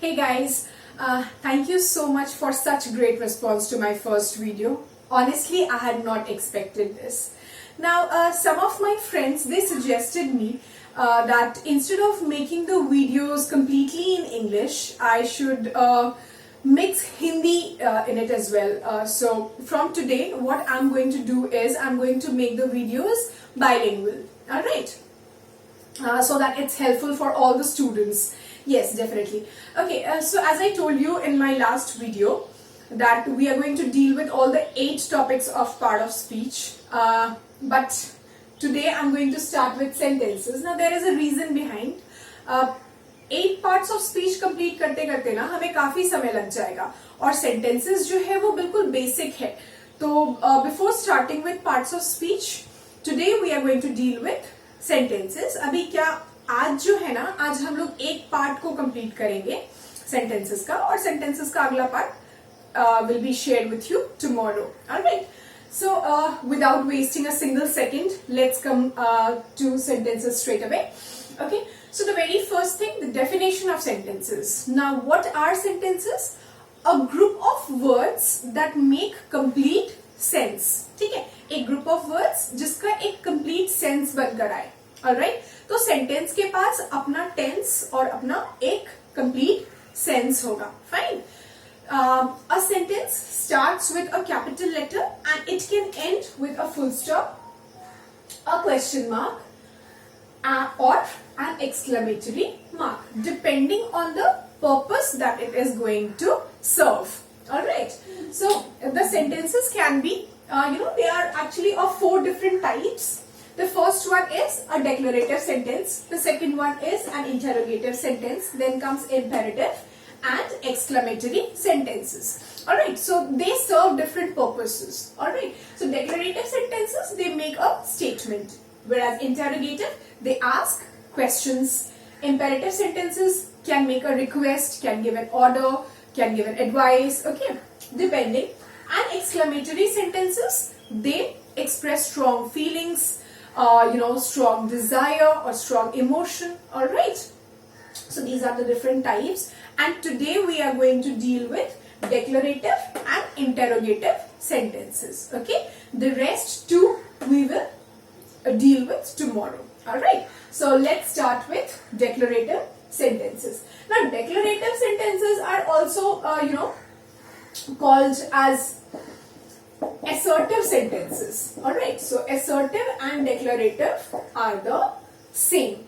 Hey guys, thank you so much for such great response to my first video. Honestly, I had not expected this. Now, some of my friends, they suggested me that instead of making the videos completely in English, I should mix Hindi in it as well. So from today, what I'm going to do is I'm going to make the videos bilingual. Alright? So that it's helpful for all the students. Yes, definitely. Okay, so as I told you in my last video that we are going to deal with all the 8 topics of part of speech, but today I'm going to start with sentences. Now there is a reason behind 8 parts of speech complete करते करते ना हमें काफी समय लग जाएगा और sentences जो है वो बिल्कुल basic है. तो before starting with parts of speech, today we are going to deal with sentences. अभी क्या आज जो है ना, आज हम लोग एक पार्ट को कंप्लीट करेंगे sentences का और sentences का अगला part will be shared with you tomorrow. Alright. So without wasting a single second, let's come to sentences straight away. Okay. So the very first thing, the definition of sentences. Now what are sentences? A group of words that make complete sense. ठीक है, एक group of words जिसका एक complete sense बनकर आए. Alright. तो sentence के पास अपना tense और अपना एक complete sense होगा. Fine. A sentence starts with a capital letter and it can end with a full stop, a question mark, or an exclamatory mark, depending on the purpose that it is going to serve. Alright. So the sentences can be, they are actually of 4 different types. The first one is a declarative sentence. The second one is an interrogative sentence. Then comes imperative and exclamatory sentences. Alright, so they serve different purposes. Alright, so declarative sentences, they make a statement. Whereas interrogative, they ask questions. Imperative sentences can make a request, can give an order, can give an advice, okay, depending. And exclamatory sentences, they express strong feelings, strong desire or strong emotion. Alright, so these are the different types. And today we are going to deal with declarative and interrogative sentences. Okay, the rest 2 we will deal with tomorrow. Alright, so let's start with declarative sentences. Now declarative sentences are also called as assertive sentences. Alright, so assertive and declarative are the same.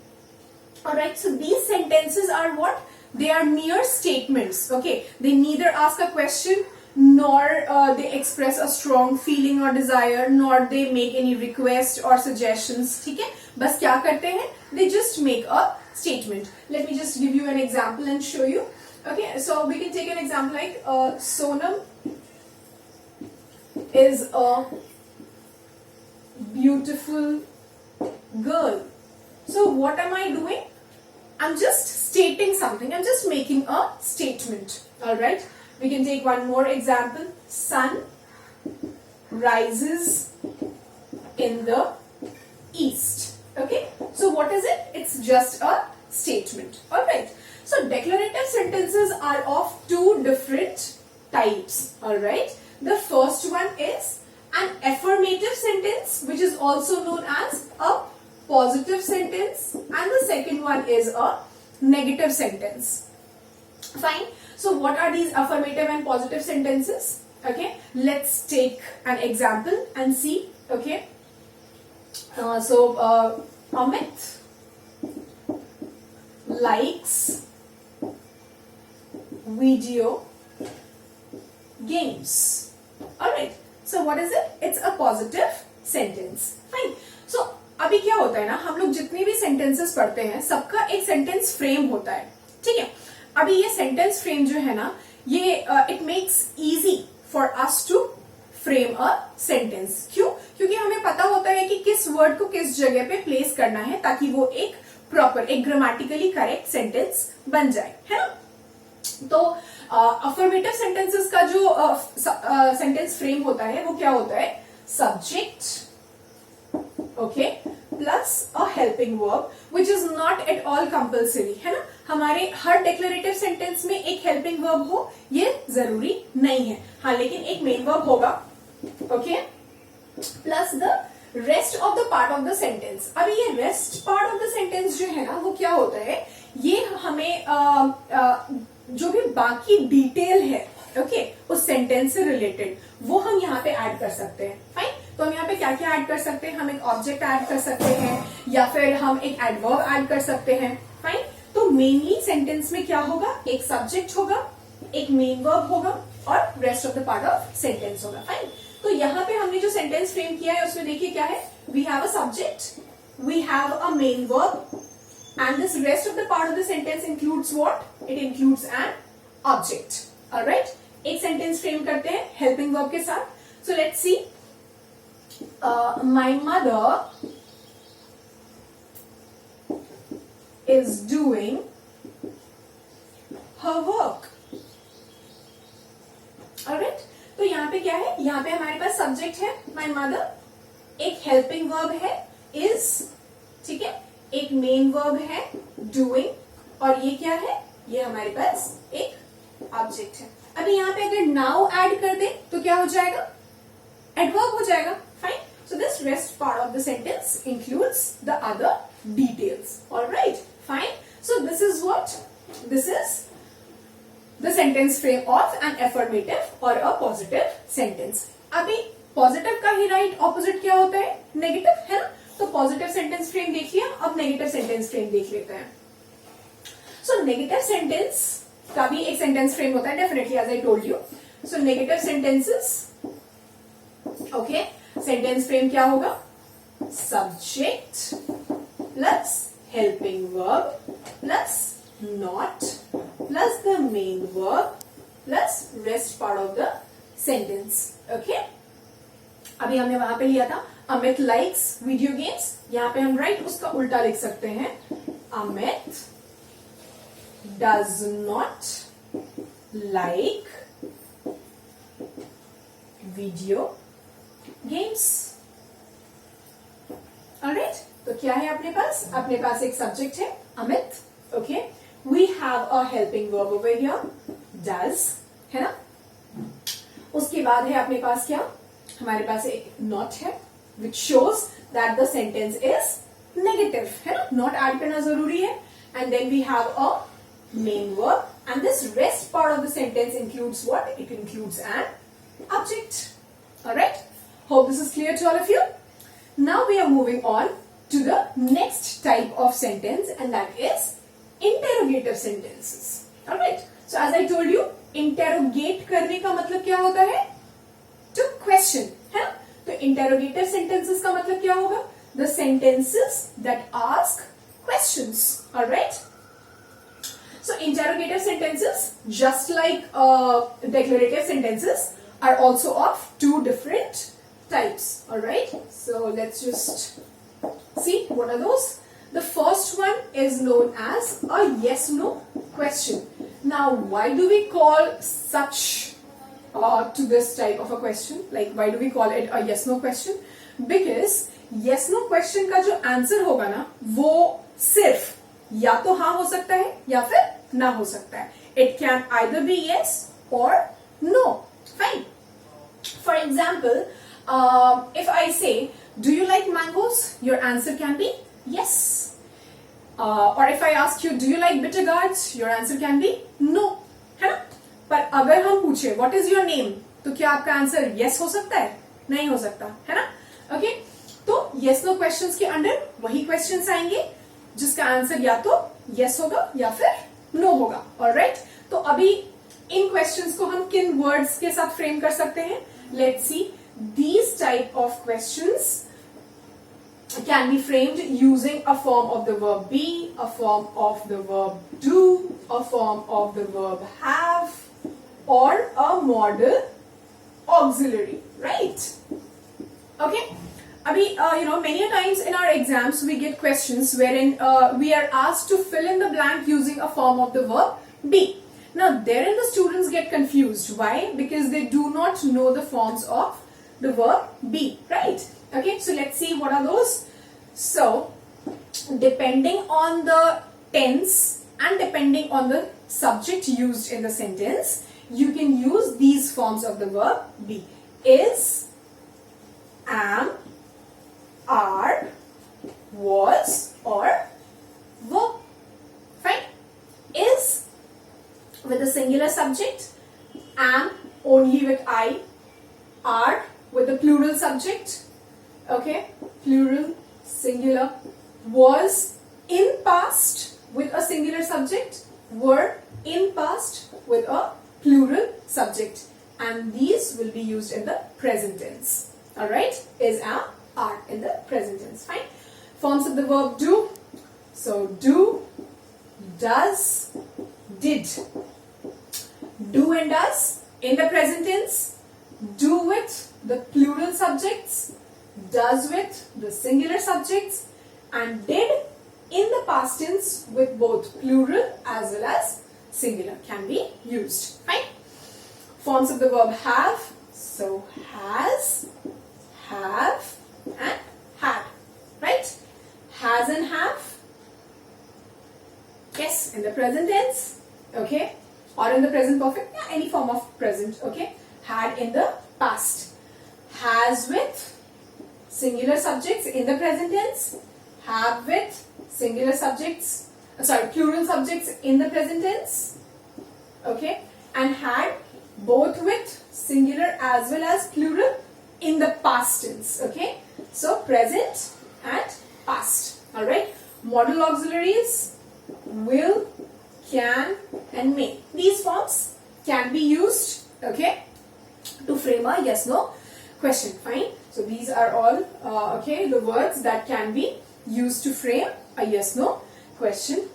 Alright, so these sentences are what? They are mere statements. Okay, they neither ask a question nor they express a strong feeling or desire, nor they make any request or suggestions. ठीक है, बस क्या करते हैं? They just make a statement. Let me just give you an example and show you. Okay, so we can take an example like Sonam is a beautiful girl. So what am I doing? I'm just stating something. I'm just making a statement. Alright. We can take one more example. Sun rises in the east. Okay. So what is it? It's just a statement. Alright. So declarative sentences are of 2 different types. Alright. The first one is an affirmative sentence, which is also known as a positive sentence, and the second one is a negative sentence. Fine. So what are these affirmative and positive sentences? Okay, let's take an example and see. Okay, Amit likes video games. Alright, so what is it? It's a positive sentence. Fine. So अभी क्या होता है ना, हम लोग जितने भी sentences पढ़ते हैं सबका एक सेंटेंस फ्रेम होता है. ठीक है, अभी ये सेंटेंस फ्रेम जो है ना, ये it makes easy for us to frame a sentence. क्यों? क्योंकि हमें पता होता है कि किस वर्ड को किस जगह पे प्लेस करना है ताकि वो एक प्रॉपर, एक ग्रामेटिकली करेक्ट सेंटेंस बन जाए, है ना. तो अफर्मेटिव सेंटेंसेस का जो सेंटेंस फ्रेम होता है वो क्या होता है? Subject, okay, plus a helping verb, which is not at all compulsory, है ना. हमारे हर डिक्लेरेटिव सेंटेंस में एक हेल्पिंग वर्ब हो ये जरूरी नहीं है. हाँ, लेकिन एक मेन वर्ब होगा. Okay, plus the rest of the part of the sentence. अभी ये rest part of the sentence जो है ना, वो क्या होता है, ये हमें जो भी बाकी डिटेल है, ओके, उस सेंटेंस से रिलेटेड, वो हम यहाँ पे ऐड कर सकते हैं. फाइन. तो हम यहाँ पे क्या क्या ऐड कर सकते हैं, हम एक ऑब्जेक्ट ऐड कर सकते हैं, या फिर हम एक एडवर्ब ऐड कर सकते हैं. फाइन. तो मेनली सेंटेंस में क्या होगा, एक सब्जेक्ट होगा, एक मेन वर्ब होगा और rest of the part of sentence होगा. फाइन. तो यहाँ पे हमने जो सेंटेंस फ्रेम किया है उसमें देखिए क्या है, we have a subject, we have a main verb, and this rest of the part of the sentence includes what? It includes an object. Alright? एक sentence frame करते हैं helping verb के साथ. So let's see. My mother is doing her work. Alright? तो यहाँ पे क्या है, यहाँ पे हमारे पास subject है my mother, एक helping verb है is, ठीक है, एक मेन वर्ब है डूइंग, और ये क्या है, ये हमारे पास एक ऑब्जेक्ट है. अभी यहाँ पे अगर नाउ ऐड कर दे तो क्या हो जाएगा, एडवर्ब हो जाएगा. Fine. So this rest part of the sentence includes the other details. Alright. Fine. So this is what, this is the sentence frame of an affirmative or a positive sentence. अभी positive का ही right opposite क्या होता है, negative, है ना. तो positive sentence frame देख लिया, अब नेगेटिव सेंटेंस फ्रेम देख लेते हैं. सो नेगेटिव सेंटेंस का भी एक सेंटेंस फ्रेम होता है definitely, as I told you. So negative sentences, okay, sentence frame क्या होगा, subject plus helping verb plus not plus the main verb plus rest part of the sentence. Okay, अभी हमने वहां पे लिया था अमित लाइक्स वीडियो गेम्स, यहाँ पे हम राइट उसका उल्टा लिख सकते हैं, Amit does not like video games. Alright. तो क्या है अपने पास एक सब्जेक्ट है Amit. Okay, we have a helping verb over here does, है ना. उसके बाद है अपने पास क्या, हमारे पास एक नॉट है which shows that the sentence is negative, है ना. नॉट ऐड करना जरूरी है. and then we have a main verb, and this rest part of the sentence includes what? It includes an object. Alright, hope this is clear to all of you. Now we are moving on to the next type of sentence, and that is interrogative sentences. Alright, so as I told you, interrogate करने का मतलब क्या होता है, to question, है ना. तो interrogative sentences का मतलब क्या होगा, the sentences that ask questions. Alright. So interrogative sentences just like declarative sentences are also of two different types. Alright, so let's just see what are those. The first one is known as a yes no question. Now why do we call such to this type of a question, like why do we call it a yes no question? Because yes no question का जो answer होगा ना, वो सिर्फ या तो हाँ हो सकता है या फिर ना हो सकता है. It can either be yes or no. Fine. For example, if I say, do you like mangoes? Your answer can be yes. Or if I ask you, do you like bitter gourds? Your answer can be no. है ना. पर अगर हम पूछे what is your name, तो क्या आपका answer yes हो सकता है, नहीं हो सकता, है ना. ओके, तो यस नो क्वेश्चंस के अंडर वही क्वेश्चंस आएंगे जिसका आंसर या तो यस होगा या फिर नो होगा. ऑलराइट. तो अभी इन क्वेश्चंस को हम किन वर्ड्स के साथ फ्रेम कर सकते हैं, let's see. These type of questions can be framed using a form of the verb be, a form of the verb do, a form of the verb have, or a modal auxiliary, right? Okay. Abhi, many a times in our exams we get questions wherein we are asked to fill in the blank using a form of the verb be. Now, therein the students get confused. Why? Because they do not know the forms of the verb be, right? Okay, so let's see what are those. So depending on the tense and depending on the subject used in the sentence, you can use these forms of the verb be: is, am, are, was, or were. Fine. Is with a singular subject, am only with I, are with the plural subject, okay, plural, singular, was in past with a singular subject, were in past with a plural subject, and these will be used in the present tense. Alright, is, am, are in the present tense. Fine. Forms of the verb do. So do, does, did. Do and does in the present tense. Do with the plural subjects, does with the singular subjects, and did in the past tense with both plural as well as singular can be used. Fine. Forms of the verb have. So has, have, and had. Right? Has and have. Yes, in the present tense. Okay. Or in the present perfect. Yeah, any form of present. Okay. Had in the past. Has with singular subjects in the present tense. Have with singular subjects, plural subjects in the present tense. Okay. And had both with singular as well as plural in the past tense. Okay. So present and past. Alright. Modal auxiliaries: will, can, and may. These forms can be used, okay, to frame a yes no question. Fine. So these are all okay, the words that can be used to frame a yes no question.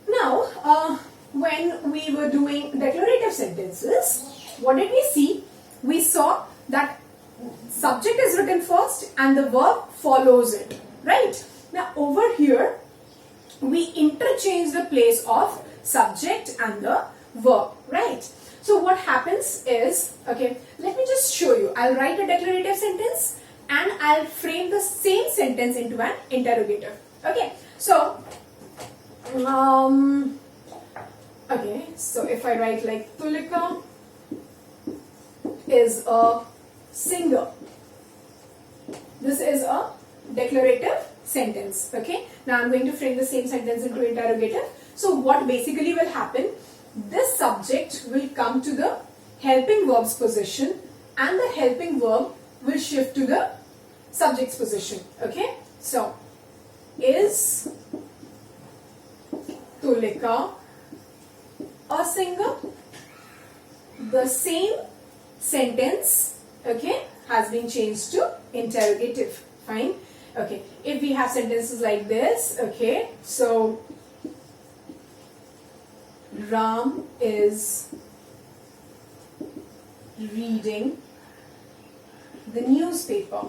Now when we were doing declarative sentences, what did we see? We saw that subject is written first and the verb follows it, right? Now over here we interchange the place of subject and the verb, right? So what happens is, okay, let me just show you. I'll write a declarative sentence and I'll frame the same sentence into an interrogative. Okay, so if I write like Tulika is a singer, this is a declarative sentence. Okay, now I'm going to frame the same sentence into interrogative. So what basically will happen, this subject will come to the helping verbs position and the helping verb will shift to the subject's position. Okay, so is Tulika a singer? The same sentence, okay, has been changed to interrogative. Fine. Okay, if we have sentences like this, okay, so Ram is reading the newspaper.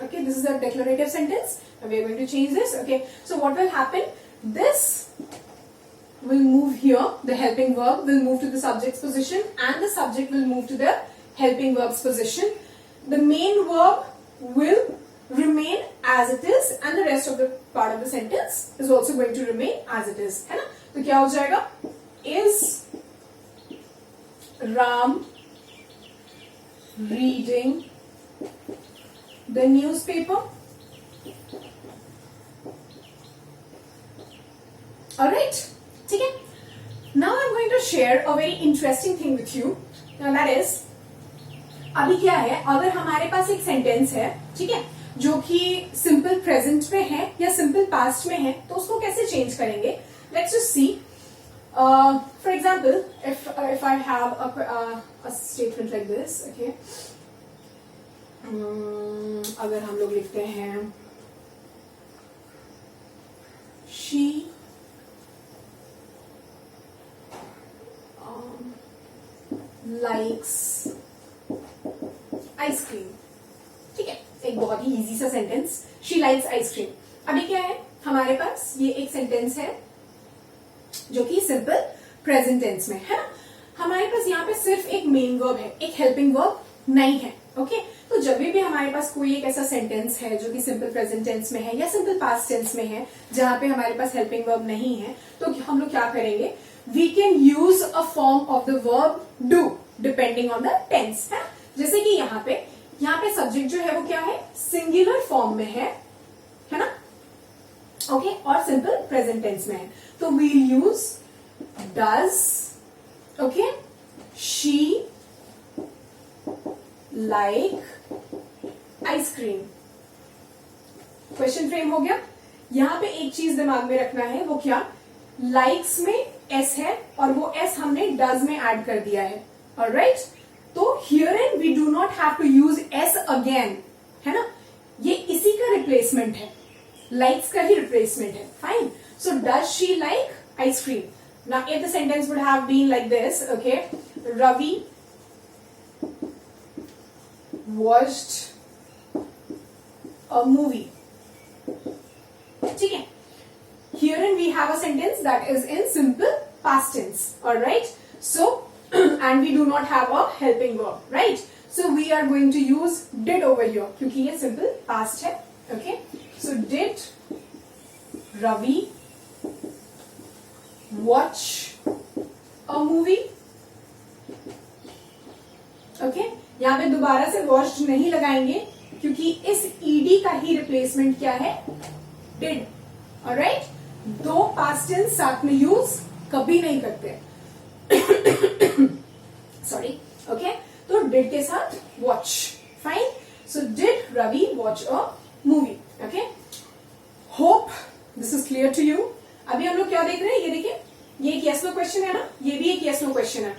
Okay, this is a declarative sentence and we are going to change this. Okay, so what will happen, this will move here, the helping verb will move to the subject's position and the subject will move to the helping verb's position. The main verb will remain as it is and the rest of the part of the sentence is also going to remain as it is, है ना? तो क्या हो जाएगा, is Ram reading the newspaper? Alright, ठीक है? Now I'm going to share a very interesting thing with you. Now that is, अभी क्या है, अगर हमारे पास एक सेंटेंस है, ठीक है, जो कि सिंपल प्रेजेंट में है या सिंपल पास्ट में है, तो उसको कैसे चेंज करेंगे? Let's just C. For example, if I have a statement like this, okay, अगर हम लोग लिखते हैं शी लाइक्स आइसक्रीम, ठीक है, एक बहुत ही इजी सा सेंटेंस, शी लाइक्स आइसक्रीम. अभी क्या है हमारे पास, ये एक सेंटेंस है जो कि सिंपल प्रेजेंट टेंस में है ना. हमारे पास यहाँ पे सिर्फ एक मेन वर्ब है, एक हेल्पिंग वर्ब नहीं है. ओके तो जब भी हमारे पास कोई एक ऐसा सेंटेंस है जो कि सिंपल प्रेजेंट टेंस में है या सिंपल पास्ट टेंस में है, जहां पे हमारे पास हेल्पिंग वर्ब नहीं है, तो हम लोग क्या करेंगे, we can use a form of the verb do depending on the tense है। जैसे कि यहाँ पे सब्जेक्ट जो है वो क्या है, सिंगुलर फॉर्म में है ना, ओके और सिंपल प्रेजेंट टेंस में है, तो we'll use does, okay, she like ice cream. Question frame हो गया। यहां पे एक चीज दिमाग में रखना है, वो क्या, लाइक्स में एस है और वो एस हमने डज में ऐड कर दिया है, ऑलराइट। तो here and we do not have to use s again, है ना, ये इसी का रिप्लेसमेंट है, लाइक्स का ही रिप्लेसमेंट है, fine. So does she like ice cream. Now if the sentence would have been like this, okay, Ravi watched a movie. ठीक है, herein we have a sentence that is in simple past tense, all right. So and we do not have a helping verb, right? So we are going to use did over here क्योंकि ये simple past है, okay. So did Ravi watch a movie? Okay. यहाँ पे दोबारा से watched नहीं लगाएंगे क्योंकि इस ईडी का ही रिप्लेसमेंट क्या है, डिड, ऑलराइट। दो पास्ट टेंस साथ में यूज कभी नहीं करते, सॉरी, ओके। तो डिड के साथ watch, fine. So did Ravi watch a movie, okay. Hope this is clear to you. अभी हम लोग क्या देख रहे हैं, ये देखिए, ये एक यस नो क्वेश्चन है ना, ये भी एक यस नो क्वेश्चन है।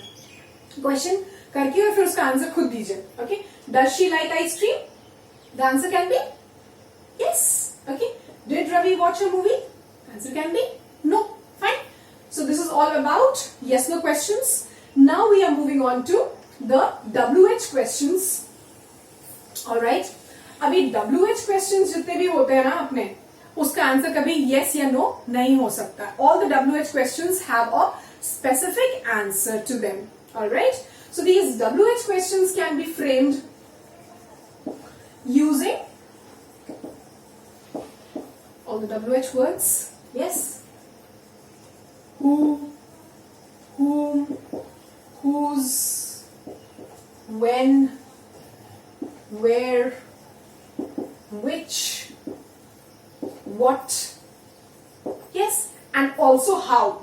क्वेश्चन करके और फिर उसका आंसर खुद दीजिए, okay. Does she like ice cream? The answer can be yes, okay. Did Ravi watch a movie? Answer can be no, fine. So this is all about yes no questions. Now we are moving on to the WH questions, alright. अभी WH questions जितने भी होते हैं ना अपने, उसका answer कभी yes या no नहीं हो सकता। All the WH questions have a specific answer to them, alright. So these WH questions can be framed using all the WH words. Yes. Who, whom, whose, when, where, which, what. Yes. And also how.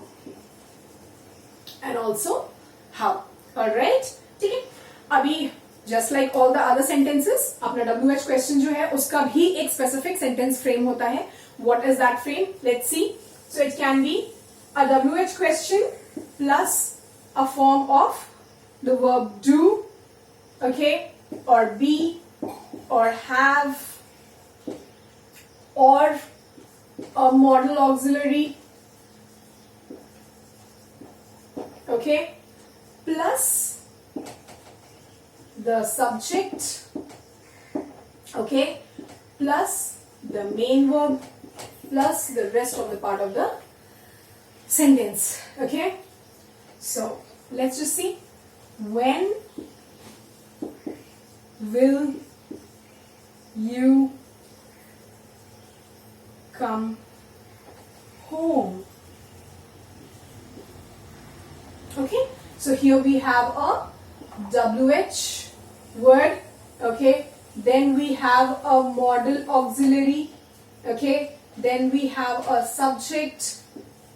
And also how. Alright, ठीक है। अभी just like all the other sentences, अपना WH question जो है उसका भी एक specific sentence frame होता है। What is that frame? Let's see. So it can be a WH question plus a form of the verb do, okay, or be, or have, or a modal auxiliary, okay, plus the subject, okay, plus the main verb, plus the rest of the part of the sentence, okay. So let's just see. When will you come home? Okay. So here we have a WH word, okay. Then we have a modal auxiliary, okay. Then we have a subject.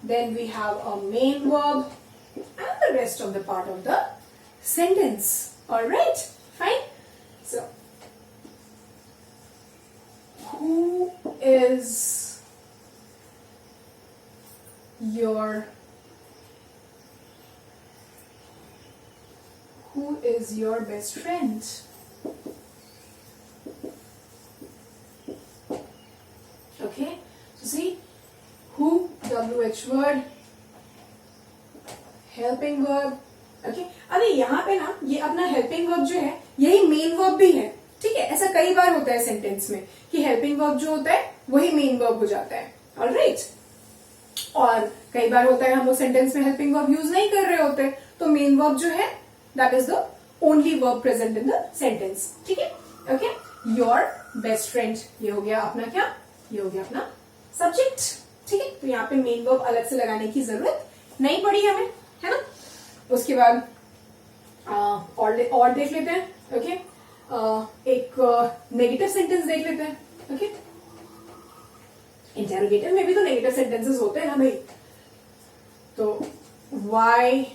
Then we have a main verb and the rest of the part of the sentence. All right, fine. So, who is your best friend? Okay, so see, who, WH word, helping verb, okay. अरे यहाँ पे ना ये अपना helping verb जो है यही main verb भी है, ठीक है। ऐसा कई बार होता है सेंटेंस में कि helping verb जो होता है वही main verb हो जाता है, alright। और कई बार होता है हम लोग सेंटेंस में helping verb यूज नहीं कर रहे होते, तो main verb जो है that is the only verb present in the sentence. ठीक है? Okay? Your best friend, ये हो गया अपना क्या? ये हो गया अपना subject. ठीक है? तो यहाँ पे main verb अलग से लगाने की जरूरत नहीं पड़ी हमें, है ना? उसके बाद और देख लेते हैं. ओके? एक नेगेटिव सेंटेंस देख लेते हैं. ओके? इंटेरोगेटिव में भी तो नेगेटिव सेंटेंसेस होते हैं ना भाई. तो why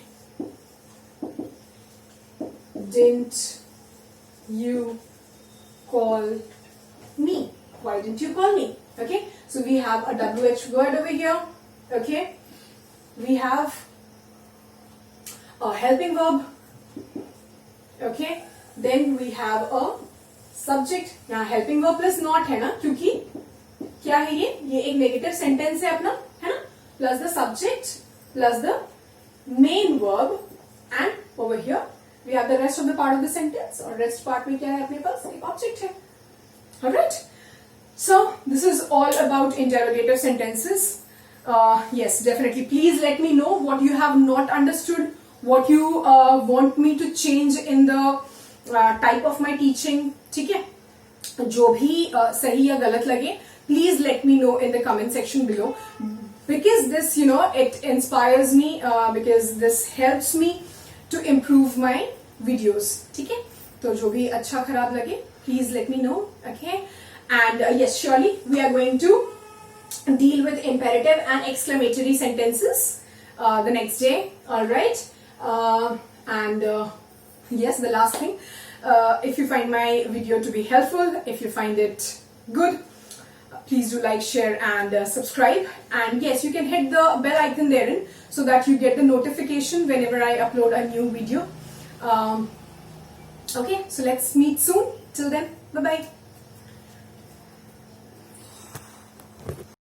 didn't you call me? Why didn't you call me? Okay, so we have a WH word over here. Okay, we have a helping verb. Okay, then we have a subject. यहाँ helping verb plus not है ना, क्योंकि क्या है ये एक negative sentence है अपना, है ना, plus the subject plus the main verb, and over here we have the rest of the part of the sentence, और rest part में क्या है अपने पास? एक object है. Alright, so this is all about interrogative sentences. Yes, definitely please let me know what you have not understood, what you want me to change in the type of my teaching. ठीक है? जो भी सही या गलत लगे, please let me know in the comment section below, because this, you know, it inspires me, because this helps me to improve my videos. ठीक है? तो जो भी अच्छा खराब लगे, please let me know. Okay? And yes, surely we are going to deal with imperative and exclamatory sentences the next day. All right? And yes, the last thing, if you find my video to be helpful, if you find it good, please do like, share and subscribe. And yes, you can hit the bell icon therein so that you get the notification whenever I upload a new video. Okay, so let's meet soon. Till then, bye bye.